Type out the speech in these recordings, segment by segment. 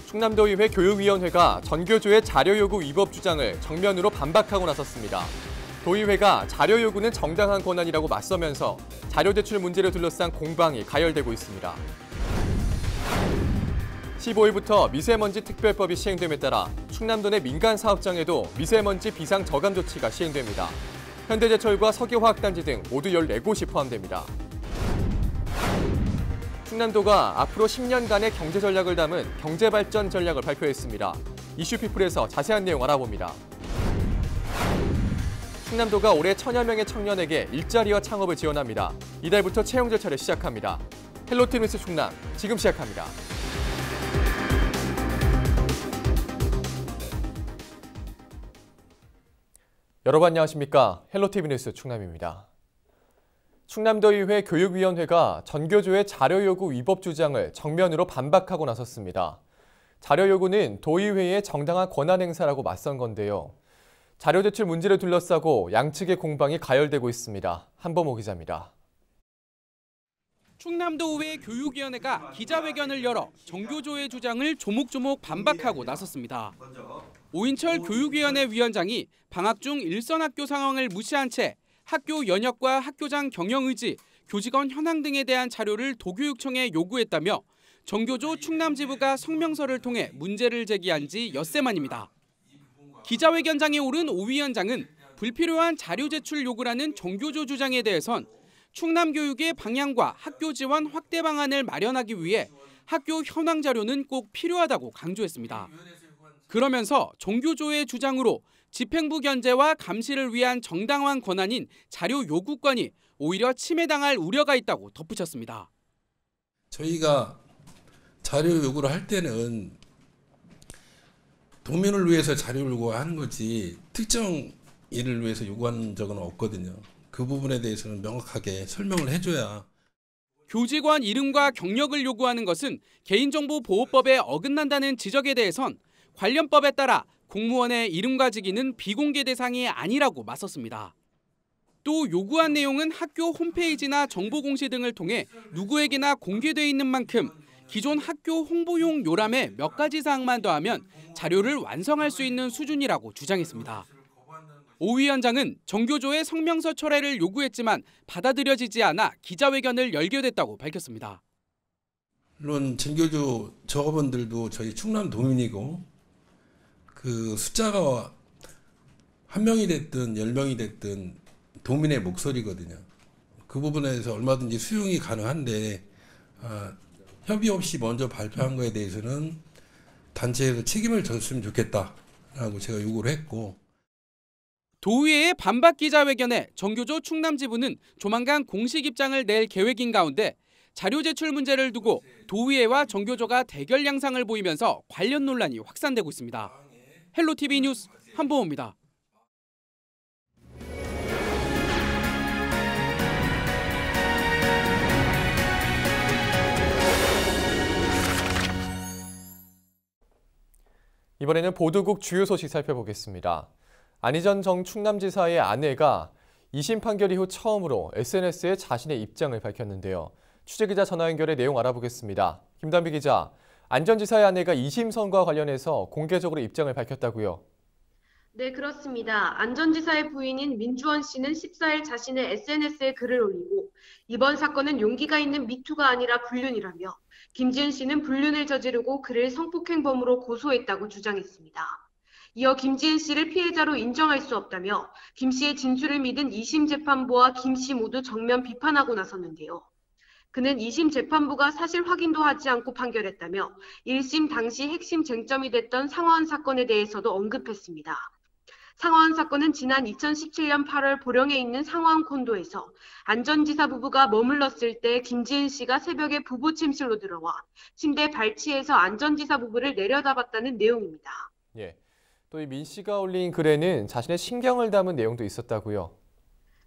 충남도의회 교육위원회가 전교조의 자료 요구 위법 주장을 정면으로 반박하고 나섰습니다. 도의회가 자료 요구는 정당한 권한이라고 맞서면서 자료 제출 문제를 둘러싼 공방이 가열되고 있습니다. 15일부터 미세먼지 특별법이 시행됨에 따라 충남도 내 민간 사업장에도 미세먼지 비상 저감 조치가 시행됩니다. 현대제철과 석유화학단지 등 모두 14곳이 포함됩니다. 충남도가 앞으로 10년간의 경제 전략을 담은 경제발전 전략을 발표했습니다. 이슈피플에서 자세한 내용 알아봅니다. 충남도가 올해 1000여 명의 청년에게 일자리와 창업을 지원합니다. 이달부터 채용 절차를 시작합니다. 헬로티비 뉴스 충남, 지금 시작합니다. 여러분 안녕하십니까? 헬로티비 뉴스 충남입니다. 충남도의회 교육위원회가 전교조의 자료 요구 위법 주장을 정면으로 반박하고 나섰습니다. 자료 요구는 도의회의 정당한 권한 행사라고 맞선 건데요. 자료 제출 문제를 둘러싸고 양측의 공방이 가열되고 있습니다. 한범호 기자입니다. 충남도의회 교육위원회가 기자회견을 열어 전교조의 주장을 조목조목 반박하고 나섰습니다. 오인철 교육위원회 위원장이 방학 중 일선 학교 상황을 무시한 채 학교 연역과 학교장 경영 의지, 교직원 현황 등에 대한 자료를 도교육청에 요구했다며 전교조 충남지부가 성명서를 통해 문제를 제기한 지 엿새 만입니다. 기자회견장에 오른 오 위원장은 불필요한 자료 제출 요구라는 전교조 주장에 대해선 충남교육의 방향과 학교 지원 확대 방안을 마련하기 위해 학교 현황 자료는 꼭 필요하다고 강조했습니다. 그러면서 전교조의 주장으로 집행부 견제와 감시를 위한 정당한 권한인 자료 요구권이 오히려 침해당할 우려가 있다고 덧붙였습니다. 저희가 자료 요구를 할 때는 도민을 위해서 자료를 요구하는 거지 특정 일을 위해서 요구하는 적은 없거든요. 그 부분에 대해서는 명확하게 설명을 해줘야. 교직원 이름과 경력을 요구하는 것은 개인정보보호법에 어긋난다는 지적에 대해선 관련법에 따라 공무원의 이름과 직위는 비공개 대상이 아니라고 맞섰습니다. 또 요구한 내용은 학교 홈페이지나 정보공시 등을 통해 누구에게나 공개돼 있는 만큼 기존 학교 홍보용 요람에 몇 가지 사항만 더하면 자료를 완성할 수 있는 수준이라고 주장했습니다. 오 위원장은 전교조의 성명서 철회를 요구했지만 받아들여지지 않아 기자회견을 열게 됐다고 밝혔습니다. 물론 전교조 저분들도 저희 충남 도민이고 그 숫자가 1명이 됐든 10명이 됐든 도민의 목소리거든요. 그 부분에서 얼마든지 수용이 가능한데 협의 없이 먼저 발표한 거에 대해서는 단체에서 책임을 졌으면 좋겠다라고 제가 요구를 했고. 도의회의 반박 기자회견에 전교조 충남지부는 조만간 공식 입장을 낼 계획인 가운데 자료 제출 문제를 두고 도의회와 전교조가 대결 양상을 보이면서 관련 논란이 확산되고 있습니다. 헬로티비 뉴스 한범호입니다. 이번에는 보도국 주요 소식 살펴보겠습니다. 안희정 전 충남지사의 아내가 2심 판결 이후 처음으로 SNS에 자신의 입장을 밝혔는데요. 취재기자 전화 연결해 내용 알아보겠습니다. 김단비 기자, 안 전 지사의 아내가 2심 선고와 관련해서 공개적으로 입장을 밝혔다고요? 네, 그렇습니다. 안 전 지사의 부인인 민주원 씨는 14일 자신의 SNS에 글을 올리고 이번 사건은 용기가 있는 미투가 아니라 불륜이라며 김지은 씨는 불륜을 저지르고 그를 성폭행범으로 고소했다고 주장했습니다. 이어 김지은 씨를 피해자로 인정할 수 없다며 김 씨의 진술을 믿은 2심 재판부와 김 씨 모두 정면 비판하고 나섰는데요. 그는 2심 재판부가 사실 확인도 하지 않고 판결했다며 1심 당시 핵심 쟁점이 됐던 상화원 사건에 대해서도 언급했습니다. 상화원 사건은 지난 2017년 8월 보령에 있는 상화원 콘도에서 안 전 지사 부부가 머물렀을 때 김지은 씨가 새벽에 부부 침실로 들어와 침대 발치에서 안 전 지사 부부를 내려다봤다는 내용입니다. 예, 또 이 민 씨가 올린 글에는 자신의 신경을 담은 내용도 있었다고요?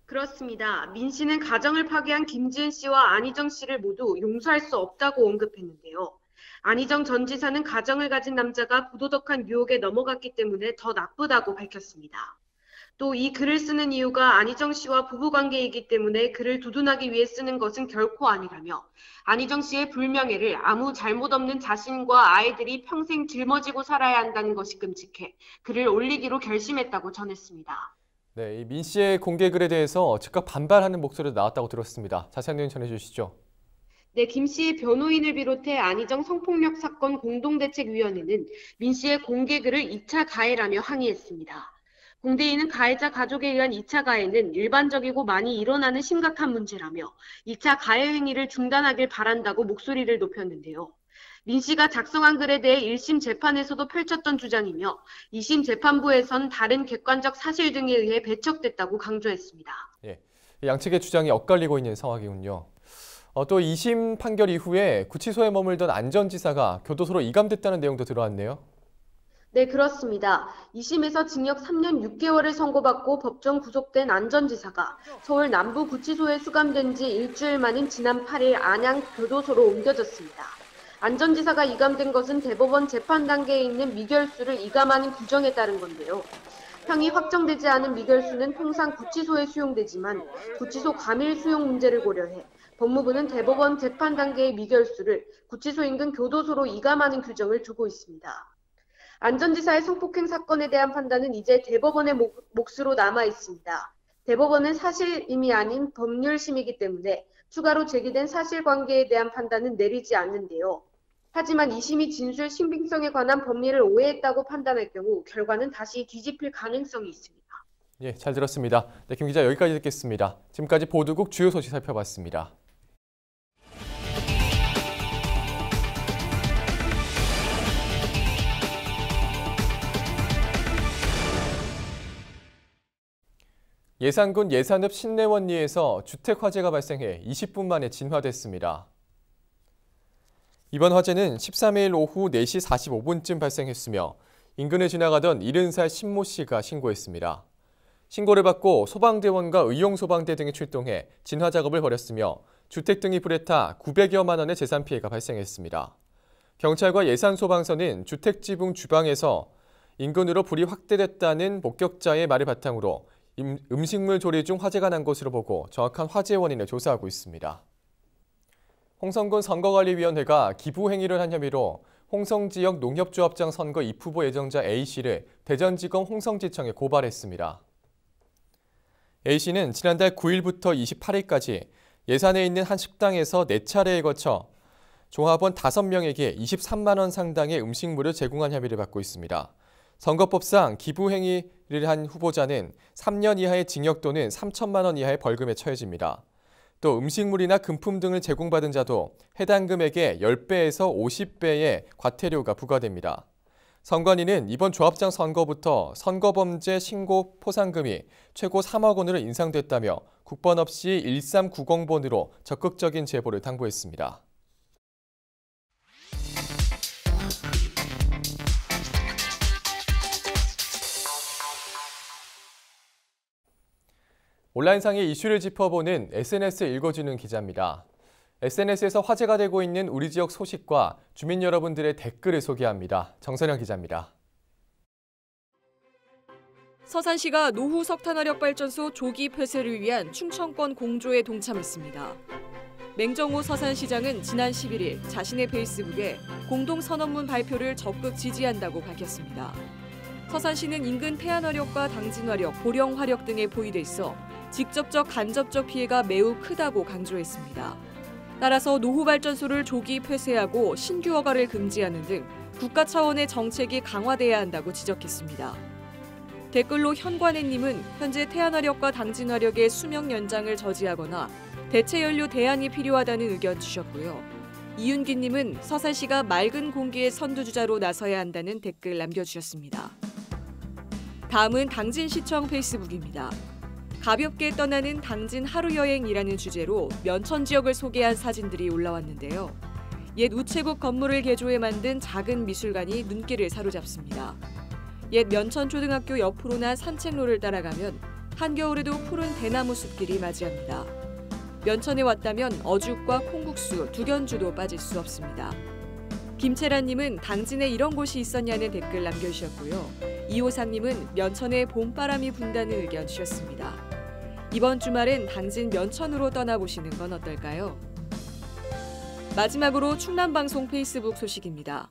그렇습니다. 민 씨는 가정을 파괴한 김지은 씨와 안희정 씨를 모두 용서할 수 없다고 언급했는데요. 안희정 전 지사는 가정을 가진 남자가 부도덕한 유혹에 넘어갔기 때문에 더 나쁘다고 밝혔습니다. 또 이 글을 쓰는 이유가 안희정 씨와 부부관계이기 때문에 글을 두둔하기 위해 쓰는 것은 결코 아니라며 안희정 씨의 불명예를 아무 잘못 없는 자신과 아이들이 평생 짊어지고 살아야 한다는 것이 끔찍해 글을 올리기로 결심했다고 전했습니다. 네, 이 민 씨의 공개 글에 대해서 즉각 반발하는 목소리도 나왔다고 들었습니다. 자세한 내용 전해주시죠. 네, 김 씨의 변호인을 비롯해 안희정 성폭력 사건 공동대책위원회는 민 씨의 공개 글을 2차 가해라며 항의했습니다. 공대인은 가해자 가족에 의한 2차 가해는 일반적이고 많이 일어나는 심각한 문제라며 2차 가해 행위를 중단하길 바란다고 목소리를 높였는데요. 민 씨가 작성한 글에 대해 1심 재판에서도 펼쳤던 주장이며 2심 재판부에선 다른 객관적 사실 등에 의해 배척됐다고 강조했습니다. 예, 양측의 주장이 엇갈리고 있는 상황이군요. 또 2심 판결 이후에 구치소에 머물던 안 전 지사가 교도소로 이감됐다는 내용도 들어왔네요. 네, 그렇습니다. 2심에서 징역 3년 6개월을 선고받고 법정 구속된 안 전 지사가 서울 남부구치소에 수감된 지 일주일 만인 지난 8일 안양 교도소로 옮겨졌습니다. 안 전 지사가 이감된 것은 대법원 재판 단계에 있는 미결수를 이감하는 규정에 따른 건데요. 형이 확정되지 않은 미결수는 통상 구치소에 수용되지만 구치소 감일 수용 문제를 고려해 법무부는 대법원 재판 단계의 미결수를 구치소 인근 교도소로 이감하는 규정을 두고 있습니다. 안 전 지사의 성폭행 사건에 대한 판단은 이제 대법원의 몫으로 남아 있습니다. 대법원은 사실임이 아닌 법률심이기 때문에 추가로 제기된 사실관계에 대한 판단은 내리지 않는데요. 하지만 2심이 진술 신빙성에 관한 법리를 오해했다고 판단할 경우 결과는 다시 뒤집힐 가능성이 있습니다. 예, 잘 들었습니다. 네, 김 기자 여기까지 듣겠습니다. 지금까지 보도국 주요 소식 살펴봤습니다. 예산군 예산읍 신내원리에서 주택 화재가 발생해 20분 만에 진화됐습니다. 이번 화재는 13일 오후 4시 45분쯤 발생했으며 인근을 지나가던 70살 신모 씨가 신고했습니다. 신고를 받고 소방대원과 의용소방대 등이 출동해 진화 작업을 벌였으며 주택 등이 불에 타 900여만 원의 재산 피해가 발생했습니다. 경찰과 예산소방서는 주택 지붕 주방에서 인근으로 불이 확대됐다는 목격자의 말을 바탕으로 음식물 조리 중 화재가 난 것으로 보고 정확한 화재 원인을 조사하고 있습니다. 홍성군 선거관리위원회가 기부 행위를 한 혐의로 홍성 지역 농협조합장 선거 입후보 예정자 A씨를 대전지검 홍성지청에 고발했습니다. A씨는 지난달 9일부터 28일까지 예산에 있는 한 식당에서 4차례에 거쳐 종합원 5명에게 23만 원 상당의 음식물을 제공한 혐의를 받고 있습니다. 선거법상 기부 행위를 한 후보자는 3년 이하의 징역 또는 3천만 원 이하의 벌금에 처해집니다. 또 음식물이나 금품 등을 제공받은 자도 해당 금액의 10배에서 50배의 과태료가 부과됩니다. 선관위는 이번 조합장 선거부터 선거범죄 신고 포상금이 최고 3억 원으로 인상됐다며 국번 없이 1390번으로 적극적인 제보를 당부했습니다. 온라인상의 이슈를 짚어보는 SNS 읽어주는 기자입니다. SNS에서 화제가 되고 있는 우리 지역 소식과 주민 여러분들의 댓글을 소개합니다. 정선영 기자입니다. 서산시가 노후 석탄화력발전소 조기 폐쇄를 위한 충청권 공조에 동참했습니다. 맹정호 서산시장은 지난 11일 자신의 페이스북에 공동선언문 발표를 적극 지지한다고 밝혔습니다. 서산시는 인근 태안화력과 당진화력, 보령화력 등에 포위돼 있어 직접적, 간접적 피해가 매우 크다고 강조했습니다. 따라서 노후발전소를 조기 폐쇄하고 신규 허가를 금지하는 등 국가 차원의 정책이 강화돼야 한다고 지적했습니다. 댓글로 현관혜님은 현재 태안화력과 당진화력의 수명 연장을 저지하거나 대체 연료 대안이 필요하다는 의견 주셨고요. 이윤기님은 서산시가 맑은 공기의 선두주자로 나서야 한다는 댓글 남겨주셨습니다. 다음은 당진시청 페이스북입니다. 가볍게 떠나는 당진 하루여행이라는 주제로 면천 지역을 소개한 사진들이 올라왔는데요. 옛 우체국 건물을 개조해 만든 작은 미술관이 눈길을 사로잡습니다. 옛 면천초등학교 옆으로 난 산책로를 따라가면 한겨울에도 푸른 대나무 숲길이 맞이합니다. 면천에 왔다면 어죽과 콩국수, 두견주도 빠질 수 없습니다. 김채란님은 당진에 이런 곳이 있었냐는 댓글 남겨주셨고요. 이호상님은 면천에 봄바람이 분다는 의견 주셨습니다. 이번 주말엔 당진 면천으로 떠나보시는 건 어떨까요? 마지막으로 충남방송 페이스북 소식입니다.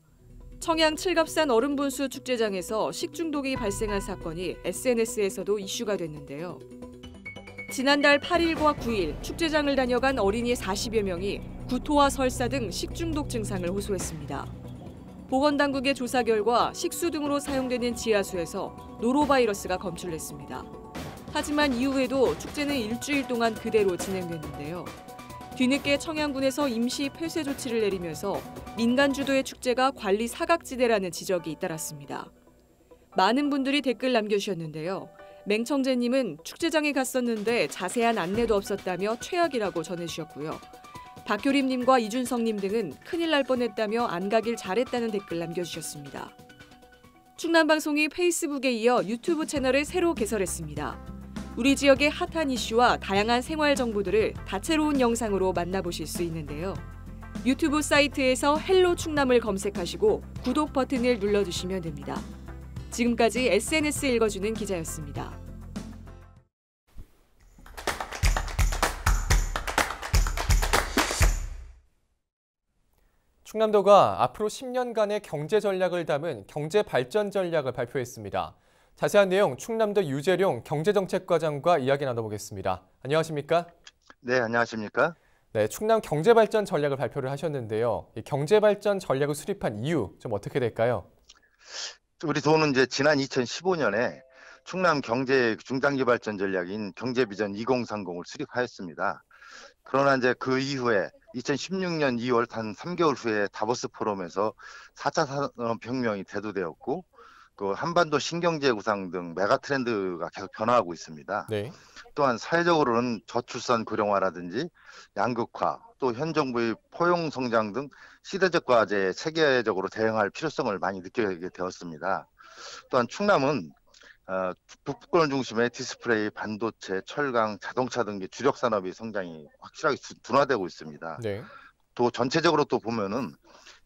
청양 칠갑산 얼음분수 축제장에서 식중독이 발생한 사건이 SNS에서도 이슈가 됐는데요. 지난달 8일과 9일 축제장을 다녀간 어린이 40여 명이 구토와 설사 등 식중독 증상을 호소했습니다. 보건당국의 조사 결과 식수 등으로 사용되는 지하수에서 노로바이러스가 검출됐습니다. 하지만 이후에도 축제는 일주일 동안 그대로 진행됐는데요. 뒤늦게 청양군에서 임시 폐쇄 조치를 내리면서 민간 주도의 축제가 관리 사각지대라는 지적이 잇따랐습니다. 많은 분들이 댓글 남겨주셨는데요. 맹청재님은 축제장에 갔었는데 자세한 안내도 없었다며 최악이라고 전해주셨고요. 박효림님과 이준성님 등은 큰일 날 뻔했다며 안 가길 잘했다는 댓글 남겨주셨습니다. 충남방송이 페이스북에 이어 유튜브 채널을 새로 개설했습니다. 우리 지역의 핫한 이슈와 다양한 생활 정보들을 다채로운 영상으로 만나보실 수 있는데요. 유튜브 사이트에서 헬로 충남을 검색하시고 구독 버튼을 눌러주시면 됩니다. 지금까지 SNS 읽어주는 기자였습니다. 충남도가 앞으로 10년간의 경제 전략을 담은 경제 발전 전략을 발표했습니다. 자세한 내용 충남도 유재룡 경제정책과장과 이야기 나눠보겠습니다. 안녕하십니까? 네, 안녕하십니까? 네, 충남 경제발전 전략을 발표를 하셨는데요. 이 경제발전 전략을 수립한 이유 좀 어떻게 될까요? 우리 도는 이제 지난 2015년에 충남 경제 중장기 발전 전략인 경제비전 2030을 수립하였습니다. 그러나 이제 그 이후에 2016년 2월 단 3개월 후에 다보스 포럼에서 4차 산업혁명이 대두되었고 그 한반도 신경제 구상 등 메가 트렌드가 계속 변화하고 있습니다. 네. 또한 사회적으로는 저출산 고령화라든지 양극화, 또 현 정부의 포용 성장 등 시대적 과제에 체계적으로 대응할 필요성을 많이 느끼게 되었습니다. 또한 충남은 북부권을 중심의 디스플레이, 반도체, 철강, 자동차 등의 주력 산업의 성장이 확실하게 둔화되고 있습니다. 네. 또 전체적으로 또 보면은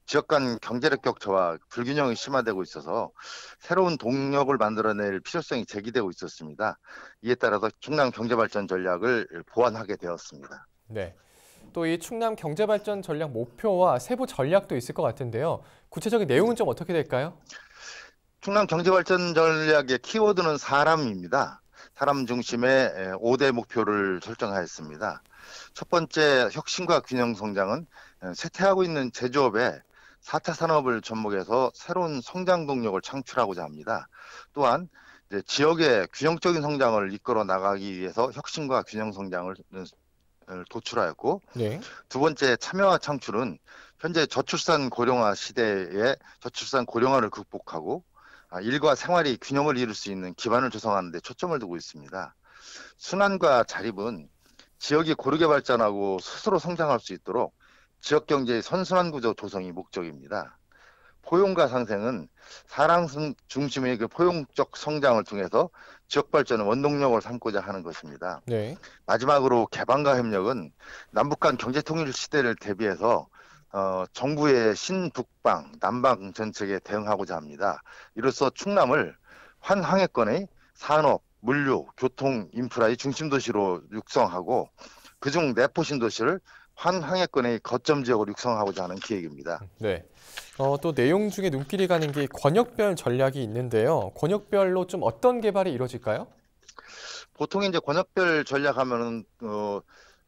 지역 간 경제력 격차와 불균형이 심화되고 있어서 새로운 동력을 만들어낼 필요성이 제기되고 있었습니다. 이에 따라서 충남 경제발전 전략을 보완하게 되었습니다. 네. 또 이 충남 경제발전 전략 목표와 세부 전략도 있을 것 같은데요. 구체적인 내용은 좀 어떻게 될까요? 충남 경제발전 전략의 키워드는 사람입니다. 사람 중심의 5대 목표를 설정하였습니다. 첫 번째, 혁신과 균형 성장은 쇠퇴하고 있는 제조업에 4차 산업을 접목해서 새로운 성장 동력을 창출하고자 합니다. 또한 이제 지역의 균형적인 성장을 이끌어 나가기 위해서 혁신과 균형 성장을 도출하였고, 네. 두 번째, 참여와 창출은 현재 저출산 고령화 시대에 저출산 고령화를 극복하고 일과 생활이 균형을 이룰 수 있는 기반을 조성하는 데 초점을 두고 있습니다. 순환과 자립은 지역이 고르게 발전하고 스스로 성장할 수 있도록 지역 경제의 선순환 구조 조성이 목적입니다. 포용과 상생은 사람 중심의 그 포용적 성장을 통해서 지역 발전의 원동력을 삼고자 하는 것입니다. 네. 마지막으로 개방과 협력은 남북 간 경제 통일 시대를 대비해서 정부의 신북방, 남방 정책에 대응하고자 합니다. 이로써 충남을 환항해권의 산업, 물류, 교통, 인프라의 중심 도시로 육성하고 그중 내포 신도시를 환항해권의 거점 지역으로 육성하고자 하는 계획입니다. 네. 또 내용 중에 눈길이 가는 게 권역별 전략이 있는데요. 권역별로 좀 어떤 개발이 이루어질까요? 보통 이제 권역별 전략하면은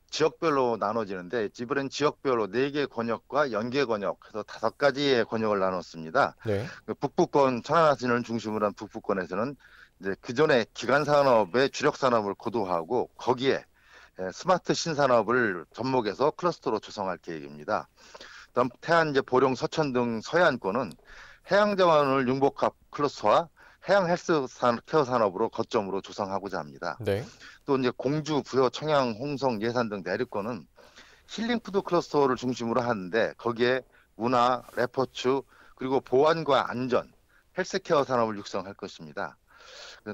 지역별로 나눠지는데 이번엔 지역별로 4개 권역과 연계 권역 해서 5가지의 권역을 나눴습니다. 네. 북부권 천안하신을 중심으로 한 북부권에서는 이제 기존의 기간 산업의 주력 산업을 고도화하고 거기에 스마트 신산업을 접목해서 클러스터로 조성할 계획입니다. 다음 태안, 보령, 서천 등 서해안권은 해양자원을 융복합 클러스터와 해양 헬스 케어 산업으로 거점으로 조성하고자 합니다. 네. 또 이제 공주, 부여, 청양, 홍성, 예산 등 내륙권은 힐링푸드 클러스터를 중심으로 하는데 거기에 문화, 레포츠, 그리고 보안과 안전, 헬스케어 산업을 육성할 것입니다.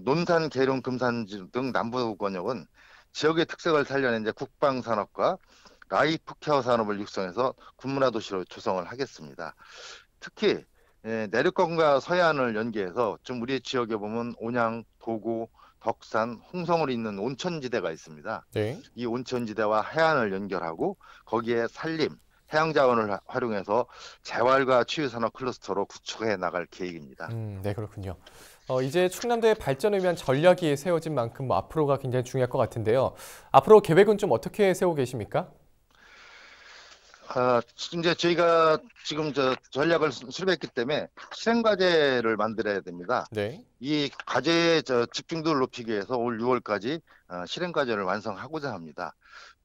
논산, 계룡, 금산 등 남부 권역은 지역의 특색을 살려낸 국방 산업과 라이프 케어 산업을 육성해서 군문화 도시로 조성을 하겠습니다. 특히 내륙권과 서해안을 연계해서 좀 우리 지역에 보면 온양, 도구, 덕산, 홍성을 잇는 온천지대가 있습니다. 네. 이 온천지대와 해안을 연결하고 거기에 산림, 해양자원을 활용해서 재활과 치유산업 클러스터로 구축해 나갈 계획입니다. 네, 그렇군요. 이제 충남도의 발전을 위한 전략이 세워진 만큼 앞으로가 굉장히 중요할 것 같은데요. 앞으로 계획은 좀 어떻게 세우고 계십니까? 이제 저희가 지금 전략을 수립했기 때문에 실행 과제를 만들어야 됩니다. 네. 이 과제의 집중도를 높이기 위해서 올 6월까지 실행 과제를 완성하고자 합니다.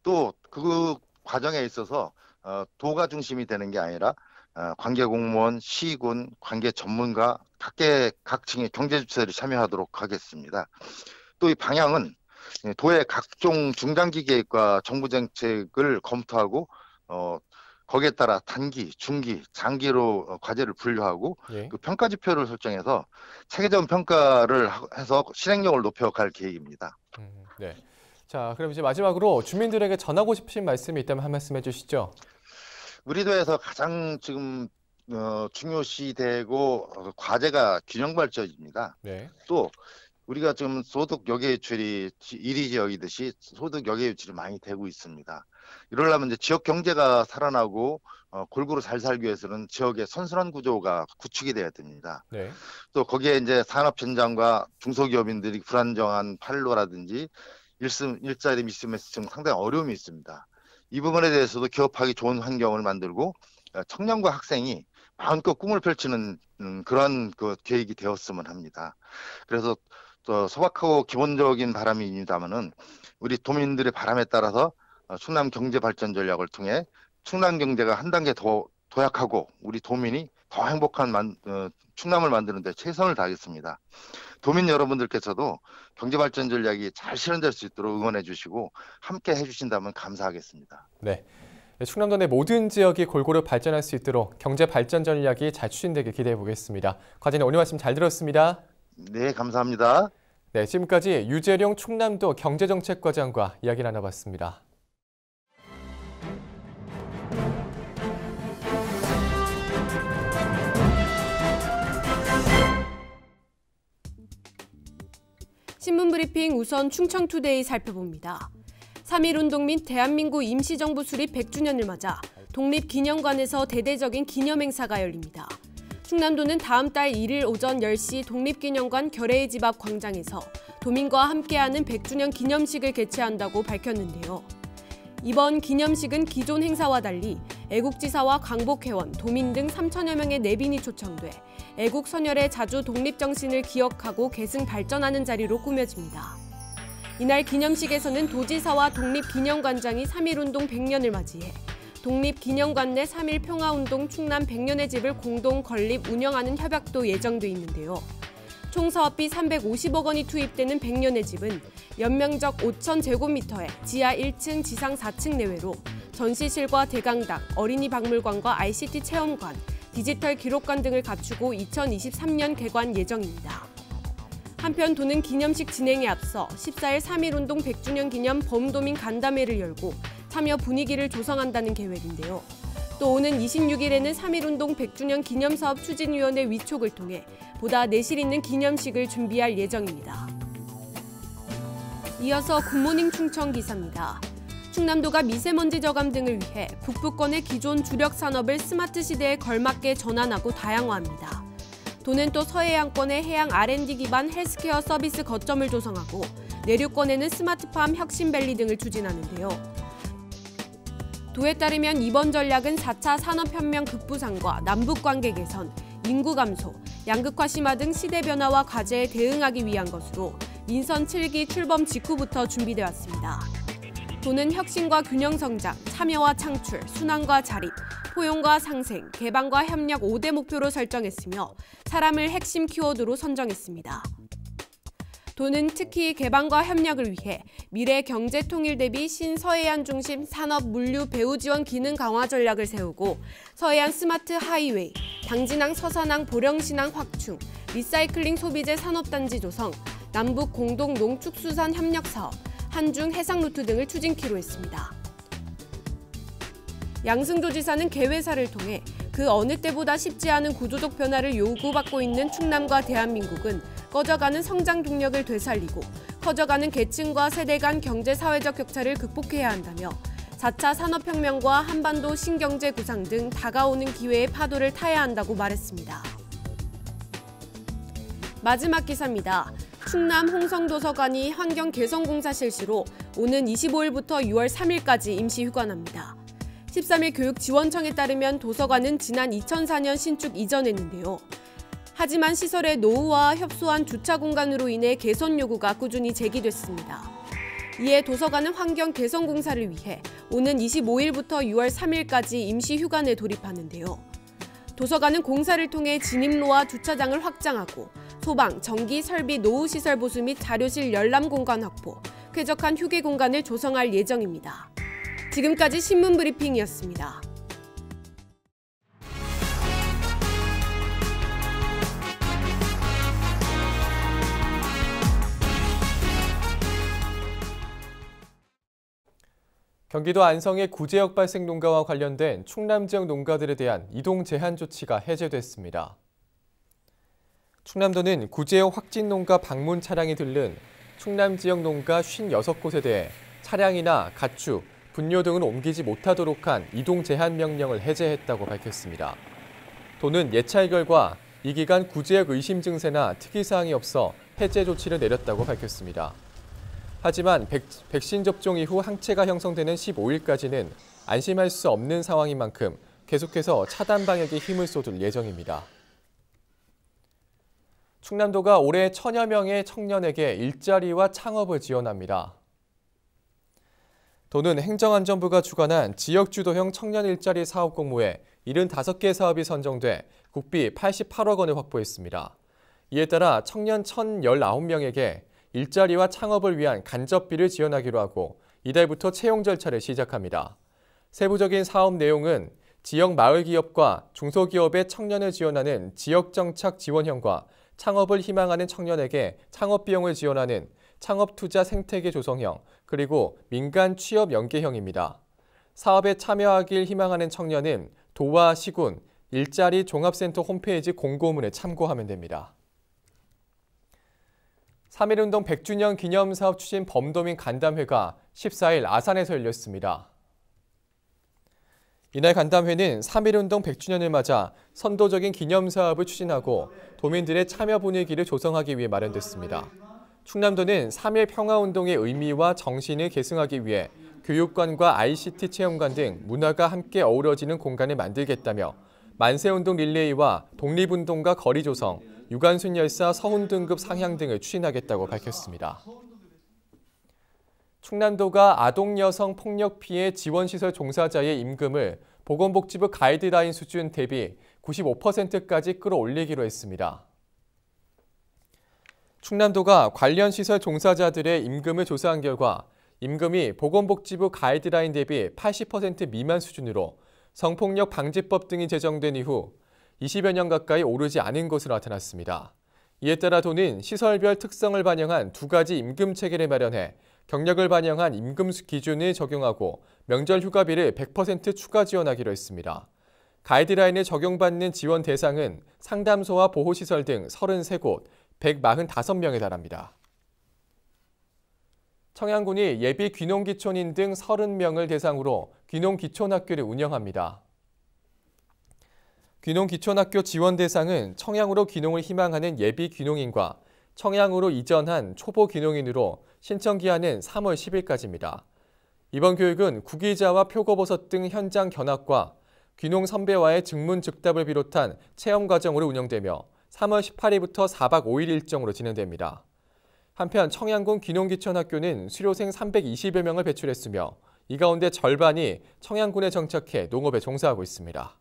또 그 과정에 있어서 도가 중심이 되는 게 아니라 관계 공무원, 시군, 관계 전문가, 각 층의 경제 주체들이 참여하도록 하겠습니다. 또 이 방향은 도의 각종 중장기 계획과 정부 정책을 검토하고 거기에 따라 단기, 중기, 장기로 과제를 분류하고 예. 그 평가 지표를 설정해서 체계적인 평가를 해서 실행력을 높여갈 계획입니다. 네. 자, 그럼 이제 마지막으로 주민들에게 전하고 싶으신 말씀이 있다면 한 말씀 해주시죠. 우리 도에서 가장 지금 중요시되고 과제가 균형 발전입니다. 네. 또 우리가 지금 소득 역외유출이 이리지역이듯이 소득 역외유출이 많이 되고 있습니다. 이러려면 이제 지역 경제가 살아나고 골고루 잘 살기 위해서는 지역의 선순환 구조가 구축이 돼야 됩니다. 네. 또 거기에 이제 산업 현장과 중소기업인들이 불안정한 판로라든지 일자리 미스매치 등 상당히 어려움이 있습니다. 이 부분에 대해서도 기업하기 좋은 환경을 만들고 청년과 학생이 마음껏 꿈을 펼치는 그런 계획이 되었으면 합니다. 그래서 또 소박하고 기본적인 바람입니다만은 우리 도민들의 바람에 따라서 충남 경제 발전 전략을 통해 충남 경제가 한 단계 더 도약하고 우리 도민이 더 행복한 충남을 만드는 데 최선을 다하겠습니다. 도민 여러분들께서도 경제 발전 전략이 잘 실현될 수 있도록 응원해 주시고 함께 해 주신다면 감사하겠습니다. 네. 충남도 내 모든 지역이 골고루 발전할 수 있도록 경제 발전 전략이 잘 추진되길 기대해 보겠습니다. 과장님 오늘 말씀 잘 들었습니다. 네, 감사합니다. 네, 지금까지 유재룡 충남도 경제정책과장과 이야기 나눠봤습니다. 신문브리핑 우선 충청투데이 살펴봅니다. 3.1운동 및 대한민국 임시정부 수립 100주년을 맞아 독립기념관에서 대대적인 기념행사가 열립니다. 충남도는 다음 달 1일 오전 10시 독립기념관 결의의 집 앞 광장에서 도민과 함께하는 100주년 기념식을 개최한다고 밝혔는데요. 이번 기념식은 기존 행사와 달리 애국지사와 광복회원, 도민 등 3천여 명의 내빈이 초청돼 애국 선열의 자주 독립정신을 기억하고 계승 발전하는 자리로 꾸며집니다. 이날 기념식에서는 도지사와 독립기념관장이 3.1운동 100년을 맞이해 독립기념관 내 3.1 평화운동 충남 100년의 집을 공동 건립 운영하는 협약도 예정돼 있는데요. 총 사업비 350억 원이 투입되는 100년의 집은 연면적 5,000제곱미터에 지하 1층, 지상 4층 내외로 전시실과 대강당, 어린이 박물관과 ICT 체험관, 디지털 기록관 등을 갖추고 2023년 개관 예정입니다. 한편 도는 기념식 진행에 앞서 14일 3.1운동 100주년 기념 범도민 간담회를 열고 참여 분위기를 조성한다는 계획인데요. 또 오는 26일에는 3.1운동 100주년 기념사업 추진위원회 위촉을 통해 보다 내실 있는 기념식을 준비할 예정입니다. 이어서 굿모닝 충청 기사입니다. 충남도가 미세먼지 저감 등을 위해 북부권의 기존 주력 산업을 스마트 시대에 걸맞게 전환하고 다양화합니다. 도는 또 서해안권의 해양 R&D 기반 헬스케어 서비스 거점을 조성하고 내륙권에는 스마트팜 혁신밸리 등을 추진하는데요. 도에 따르면 이번 전략은 4차 산업혁명 급부상과 남북관계 개선, 인구 감소, 양극화 심화 등 시대 변화와 과제에 대응하기 위한 것으로 민선 7기 출범 직후부터 준비돼 왔습니다. 도는 혁신과 균형 성장, 참여와 창출, 순환과 자립, 포용과 상생, 개방과 협력 5대 목표로 설정했으며 사람을 핵심 키워드로 선정했습니다. 도는 특히 개방과 협력을 위해 미래 경제 통일 대비 신서해안 중심 산업 물류 배후 지원 기능 강화 전략을 세우고 서해안 스마트 하이웨이, 당진항 서산항 보령신항 확충, 리사이클링 소비재 산업단지 조성, 남북 공동 농축수산 협력 사업, 한중 해상 루트 등을 추진키로 했습니다. 양승조 지사는 개회사를 통해 그 어느 때보다 쉽지 않은 구조적 변화를 요구받고 있는 충남과 대한민국은 꺼져가는 성장 동력을 되살리고 커져가는 계층과 세대 간 경제 사회적 격차를 극복해야 한다며 4차 산업혁명과 한반도 신경제 구상 등 다가오는 기회의 파도를 타야 한다고 말했습니다. 마지막 기사입니다. 충남 홍성도서관이 환경개선공사 실시로 오는 25일부터 6월 3일까지 임시 휴관합니다. 13일 교육지원청에 따르면 도서관은 지난 2004년 신축 이전했는데요. 하지만 시설의 노후와 협소한 주차 공간으로 인해 개선 요구가 꾸준히 제기됐습니다. 이에 도서관은 환경개선공사를 위해 오는 25일부터 6월 3일까지 임시 휴관에 돌입하는데요. 도서관은 공사를 통해 진입로와 주차장을 확장하고 소방, 전기, 설비, 노후시설 보수 및 자료실 열람 공간 확보, 쾌적한 휴게 공간을 조성할 예정입니다. 지금까지 신문 브리핑이었습니다. 경기도 안성의 구제역 발생 농가와 관련된 충남 지역 농가들에 대한 이동 제한 조치가 해제됐습니다. 충남도는 구제역 확진 농가 방문 차량이 들른 충남 지역 농가 56곳에 대해 차량이나 가축, 분뇨 등을 옮기지 못하도록 한 이동 제한 명령을 해제했다고 밝혔습니다. 도는 예찰 결과 이 기간 구제역 의심 증세나 특이사항이 없어 해제 조치를 내렸다고 밝혔습니다. 하지만 백신 접종 이후 항체가 형성되는 15일까지는 안심할 수 없는 상황인 만큼 계속해서 차단 방역에 힘을 쏟을 예정입니다. 충남도가 올해 1000여 명의 청년에게 일자리와 창업을 지원합니다. 도는 행정안전부가 주관한 지역주도형 청년 일자리 사업 공모에 75개 사업이 선정돼 국비 88억 원을 확보했습니다. 이에 따라 청년 1,019명에게 일자리와 창업을 위한 간접비를 지원하기로 하고 이달부터 채용 절차를 시작합니다. 세부적인 사업 내용은 지역 마을기업과 중소기업의 청년을 지원하는 지역정착 지원형과 창업을 희망하는 청년에게 창업비용을 지원하는 창업투자 생태계 조성형, 그리고 민간 취업 연계형입니다. 사업에 참여하길 희망하는 청년은 도와 시군, 일자리 종합센터 홈페이지 공고문에 참고하면 됩니다. 3.1운동 100주년 기념사업 추진 범도민 간담회가 14일 아산에서 열렸습니다. 이날 간담회는 3.1운동 100주년을 맞아 선도적인 기념사업을 추진하고 도민들의 참여 분위기를 조성하기 위해 마련됐습니다. 충남도는 3.1 평화운동의 의미와 정신을 계승하기 위해 교육관과 ICT 체험관 등 문화가 함께 어우러지는 공간을 만들겠다며 만세운동 릴레이와 독립운동가 거리 조성, 유관순 열사 서훈 등급 상향 등을 추진하겠다고 밝혔습니다. 충남도가 아동 여성 폭력 피해 지원시설 종사자의 임금을 보건복지부 가이드라인 수준 대비 95%까지 끌어올리기로 했습니다. 충남도가 관련 시설 종사자들의 임금을 조사한 결과 임금이 보건복지부 가이드라인 대비 80% 미만 수준으로 성폭력 방지법 등이 제정된 이후 20여 년 가까이 오르지 않은 것으로 나타났습니다. 이에 따라 도는 시설별 특성을 반영한 두 가지 임금 체계를 마련해 경력을 반영한 임금 기준을 적용하고 명절 휴가비를 100% 추가 지원하기로 했습니다. 가이드라인에 적용받는 지원 대상은 상담소와 보호시설 등 33곳, 145명에 달합니다. 청양군이 예비 귀농귀촌인 등 30명을 대상으로 귀농귀촌학교를 운영합니다. 귀농귀촌학교 지원 대상은 청양으로 귀농을 희망하는 예비 귀농인과 청양으로 이전한 초보 귀농인으로 신청 기한은 3월 10일까지입니다. 이번 교육은 구기자와 표고버섯 등 현장 견학과 귀농 선배와의 증문즉답을 비롯한 체험 과정으로 운영되며 3월 18일부터 4박 5일 일정으로 진행됩니다. 한편 청양군 귀농귀촌학교는 수료생 320여 명을 배출했으며 이 가운데 절반이 청양군에 정착해 농업에 종사하고 있습니다.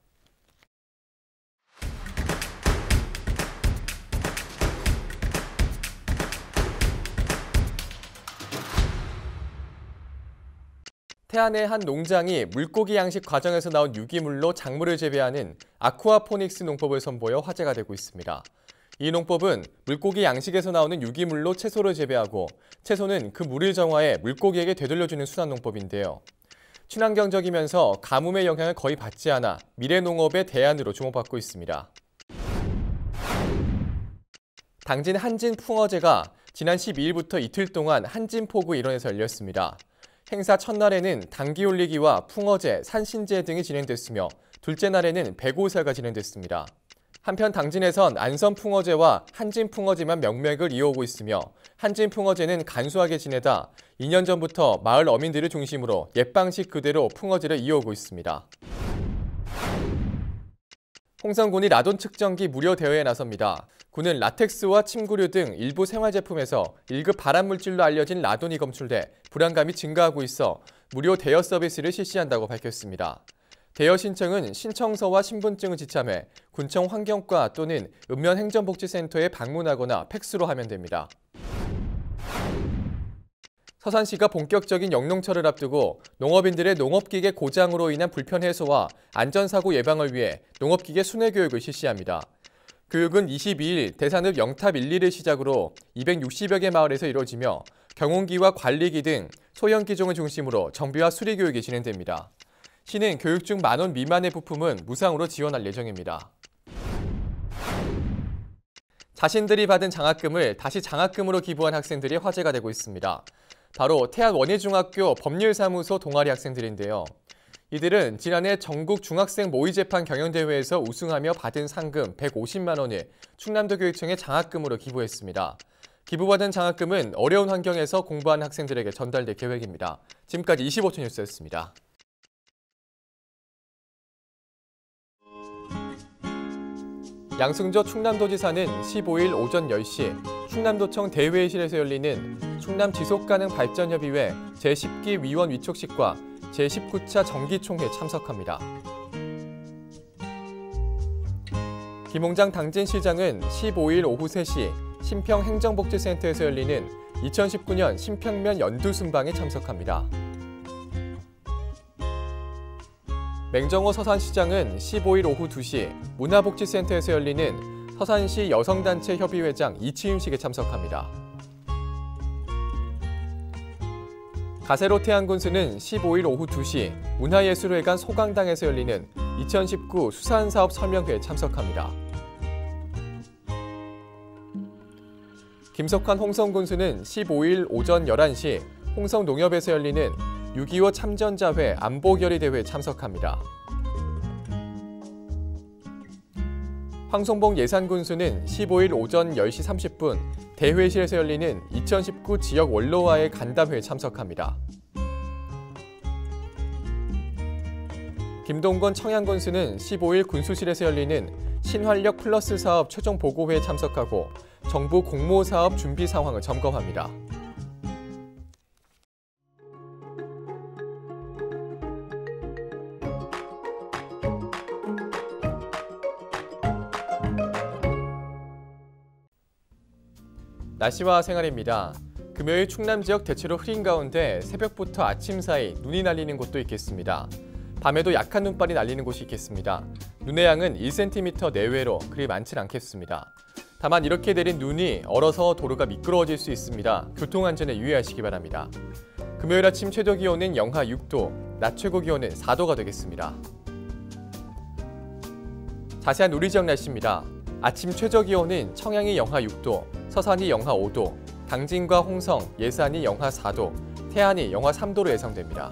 태안의 한 농장이 물고기 양식 과정에서 나온 유기물로 작물을 재배하는 아쿠아포닉스 농법을 선보여 화제가 되고 있습니다. 이 농법은 물고기 양식에서 나오는 유기물로 채소를 재배하고 채소는 그 물을 정화해 물고기에게 되돌려주는 순환 농법인데요. 친환경적이면서 가뭄의 영향을 거의 받지 않아 미래 농업의 대안으로 주목받고 있습니다. 당진 한진풍어제가 지난 12일부터 이틀 동안 한진포구 일원에서 열렸습니다. 행사 첫날에는 당기 올리기와 풍어제, 산신제 등이 진행됐으며 둘째 날에는 배고사가 진행됐습니다. 한편 당진에선 안선풍어제와 한진풍어제만 명맥을 이어오고 있으며 한진풍어제는 간소하게 지내다 2년 전부터 마을 어민들을 중심으로 옛 방식 그대로 풍어제를 이어오고 있습니다. 홍성군이 라돈 측정기 무료 대여에 나섭니다. 군은 라텍스와 침구류 등 일부 생활제품에서 1급 발암물질로 알려진 라돈이 검출돼 불안감이 증가하고 있어 무료 대여 서비스를 실시한다고 밝혔습니다. 대여 신청은 신청서와 신분증을 지참해 군청 환경과 또는 읍면행정복지센터에 방문하거나 팩스로 하면 됩니다. 서산시가 본격적인 영농철을 앞두고 농업인들의 농업기계 고장으로 인한 불편 해소와 안전사고 예방을 위해 농업기계 순회 교육을 실시합니다. 교육은 22일 대산읍 영탑 1, 2를 시작으로 260여 개 마을에서 이루어지며 경운기와 관리기 등 소형 기종을 중심으로 정비와 수리 교육이 진행됩니다. 시는 교육 중 10,000원 미만의 부품은 무상으로 지원할 예정입니다. 자신들이 받은 장학금을 다시 장학금으로 기부한 학생들이 화제가 되고 있습니다. 바로 태안 원예중학교 법률사무소 동아리 학생들인데요. 이들은 지난해 전국 중학생 모의재판 경연대회에서 우승하며 받은 상금 150만 원을 충남도 교육청에 장학금으로 기부했습니다. 기부받은 장학금은 어려운 환경에서 공부한 학생들에게 전달될 계획입니다. 지금까지 25초 뉴스였습니다. 양승조 충남도지사는 15일 오전 10시 충남도청 대회의실에서 열리는 충남 지속가능발전협의회 제10기 위원 위촉식과 제19차 정기총회에 참석합니다. 김홍장 당진시장은 15일 오후 3시 신평행정복지센터에서 열리는 2019년 신평면 연두순방에 참석합니다. 맹정호 서산시장은 15일 오후 2시 문화복지센터에서 열리는 서산시 여성단체 협의회장 이치윤식에 참석합니다. 가세로 태안군수는 15일 오후 2시 문화예술회관 소강당에서 열리는 2019 수산사업 설명회에 참석합니다. 김석환 홍성군수는 15일 오전 11시 홍성농협에서 열리는 6.25 참전자회 안보결의대회에 참석합니다. 황송봉 예산군수는 15일 오전 10시 30분 대회실에서 열리는 2019 지역 원로와의 간담회에 참석합니다. 김동건 청양군수는 15일 군수실에서 열리는 신활력 플러스 사업 최종 보고회에 참석하고 정부 공모 사업 준비 상황을 점검합니다. 날씨와 생활입니다. 금요일 충남 지역 대체로 흐린 가운데 새벽부터 아침 사이 눈이 날리는 곳도 있겠습니다. 밤에도 약한 눈발이 날리는 곳이 있겠습니다. 눈의 양은 1cm 내외로 그리 많진 않겠습니다. 다만 이렇게 내린 눈이 얼어서 도로가 미끄러워질 수 있습니다. 교통안전에 유의하시기 바랍니다. 금요일 아침 최저 기온은 영하 6도, 낮 최고 기온은 4도가 되겠습니다. 자세한 우리 지역 날씨입니다. 아침 최저 기온은 청양이 영하 6도, 서산이 영하 5도, 당진과 홍성, 예산이 영하 4도, 태안이 영하 3도로 예상됩니다.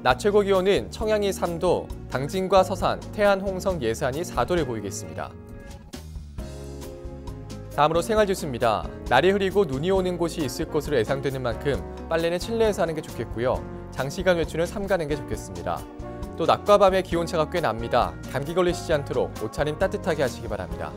낮 최고 기온은 청양이 3도, 당진과 서산, 태안, 홍성, 예산이 4도를 보이겠습니다. 다음으로 생활지수입니다. 날이 흐리고 눈이 오는 곳이 있을 것으로 예상되는 만큼 빨래는 실내에서 하는 게 좋겠고요. 장시간 외출은 삼가는 게 좋겠습니다. 또 낮과 밤의 기온차가 꽤 납니다. 감기 걸리시지 않도록 옷차림 따뜻하게 하시기 바랍니다.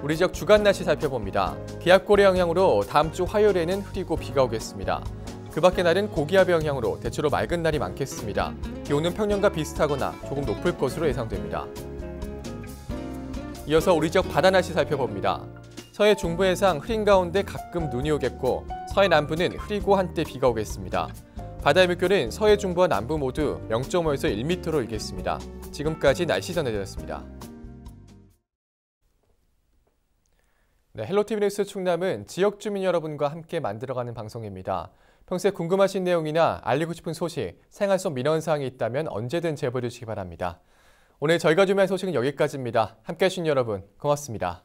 우리 지역 주간 날씨 살펴봅니다. 기압골의 영향으로 다음 주 화요일에는 흐리고 비가 오겠습니다. 그 밖의 날은 고기압의 영향으로 대체로 맑은 날이 많겠습니다. 기온은 평년과 비슷하거나 조금 높을 것으로 예상됩니다. 이어서 우리 지역 바다 날씨 살펴봅니다. 서해 중부 해상 흐린 가운데 가끔 눈이 오겠고 서해 남부는 흐리고 한때 비가 오겠습니다. 바다의 물결은 서해 중부와 남부 모두 0.5에서 1m로 일겠습니다. 지금까지 날씨 전해드렸습니다. 네, 헬로티비 뉴스 충남은 지역 주민 여러분과 함께 만들어가는 방송입니다. 평소에 궁금하신 내용이나 알리고 싶은 소식, 생활 속 민원사항이 있다면 언제든 제보해 주시기 바랍니다. 오늘 저희가 준비한 소식은 여기까지입니다. 함께해 주신 여러분 고맙습니다.